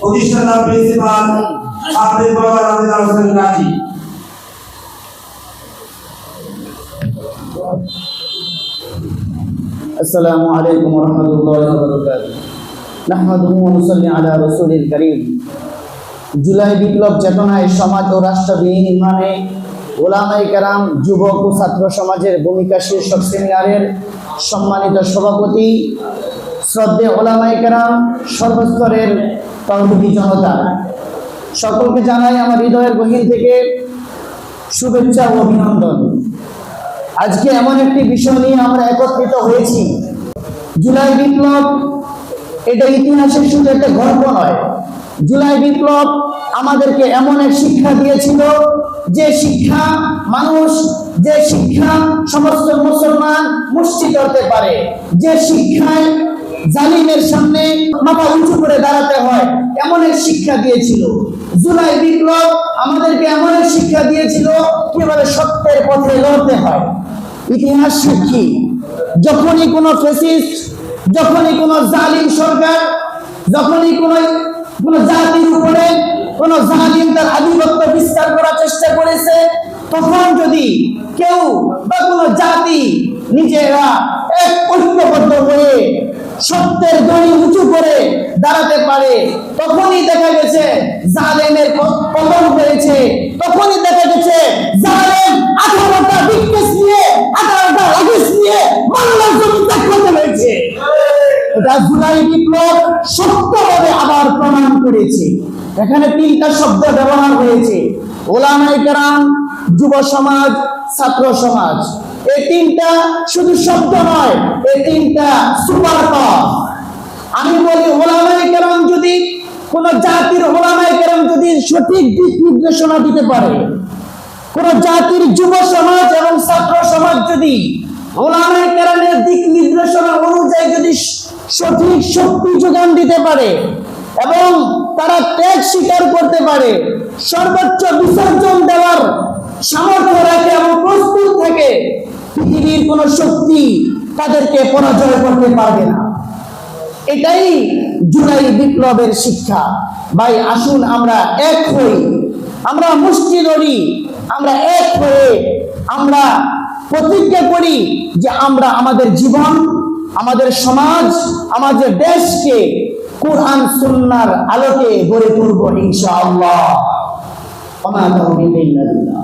প্রতিষ্ঠাতা প্রিন্সিপাল আব্দুল বাবা রাদিয়াল্লাহু হোসেন গাজী। আসসালামু আলাইকুম ওয়া রাহমাতুল্লাহি ওয়া বারাকাতুহু। নাহমাদুহু ওয়া নুসাল্লি আলা রাসূলিল কারীম। জুলাই বিপ্লব চেতনায় সমাজ ও রাষ্ট্র নির্মাণে ওলামায়ে কেরাম, যুবক ও ছাত্র সমাজের ভূমিকা শীর্ষক সেমিনারের সম্মানিত সভাপতি, শ্রদ্ধেয় ওলামায়ে কেরাম, সর্বস্তরের তৌহিদি জনতা, সকলকে জানাই আমার হৃদয়ের গহীন থেকে শুভেচ্ছা ও অভিনন্দন। আজকে এমন একটি বিষয় নিয়ে আমরা একত্রিত হয়েছি। জুলাই বিপ্লব এটা ইতিহাসের শুধু একটা গল্প নয়। জুলাই বিপ্লব আমাদেরকে এমন এক শিক্ষা দিয়েছিল, যে শিক্ষা মানুষ, যে শিক্ষা সমস্ত মুসলমান মুষ্টি করতে পারে, যে শিক্ষায় জালিমের সামনে মাথা উঁচু করে দাঁড়াতে হয়, এমন এক শিক্ষা দিয়েছিল। জুলাই বিপ্লব আমাদেরকে এমন এক শিক্ষা দিয়েছিল কিভাবে সত্যের পথে লড়তে হয়। ইতিহাস সাক্ষী, যখনই কোনো ফ্যাসিস্ট, যখনই কোনো জালিম সরকার, যখনই কোনো জাতির উপরে কোনো জালিম তার আধিপত্য বিস্তার করার চেষ্টা করেছে, তখন যদি কেউ বা কোনো জাতি নিজেরা এক ঐক্যবদ্ধ হয়ে সত্যের দড়ি উঁচু করে দাঁড়াতে পারে, তখনই দেখা গেছে জালেমের পতন হয়েছে। তখনই দেখা গেছে জালেম 18টা বিকেট নিয়ে 18টা লাগেজ নিয়ে বাংলার জমি ত্যাগ করতে হয়েছে। এটা জুলাই বিপ্লব সত্যভাবে আবার প্রমাণ করেছে। এখানে 3টা শব্দ ব্যবহার হয়েছে: ওলামায়ে কেরাম, যুব সমাজ, ছাত্র সমাজ। এই 3টা শুধু শব্দ নয়, এই 3টা সুপার পাওয়ার। আমি বলি, ওলামায়ে কেরাম যদি, কোন জাতির ওলামায়ে কেরাম যদি সঠিক দিক নির্দেশনা দিতে পারে, কোন জাতির যুব সমাজ এবং ছাত্র সমাজ যদি ওলামায়ে কেরামের দিক নির্দেশনা অনুযায়ী যদি সঠিক শক্তি যোগান দিতে পারে এবং তারা ত্যাগ স্বীকার করতে পারে, সর্বোচ্চ বিসর্জন দেওয়ার সামর্থ্য রাখে এবং প্রস্তুত থাকে, পৃথিবীর কোন শক্তি তাদেরকে পরাজয় করতে পারবে না। এটাই জুলাই বিপ্লবের শিক্ষা। ভাই, আসুন আমরা এক হই, আমরা মুষ্টি ধরি, আমরা এক হয়ে আমরা প্রতিজ্ঞা করি যে আমরা আমাদের জীবন, আমাদের সমাজ, আমাদের দেশকে কুরআন সুন্নাহর আলোকে গড়ে তুলব ইনশাআল্লাহ। ওয়া মা তাওফীকি ইল্লা বিল্লাহ।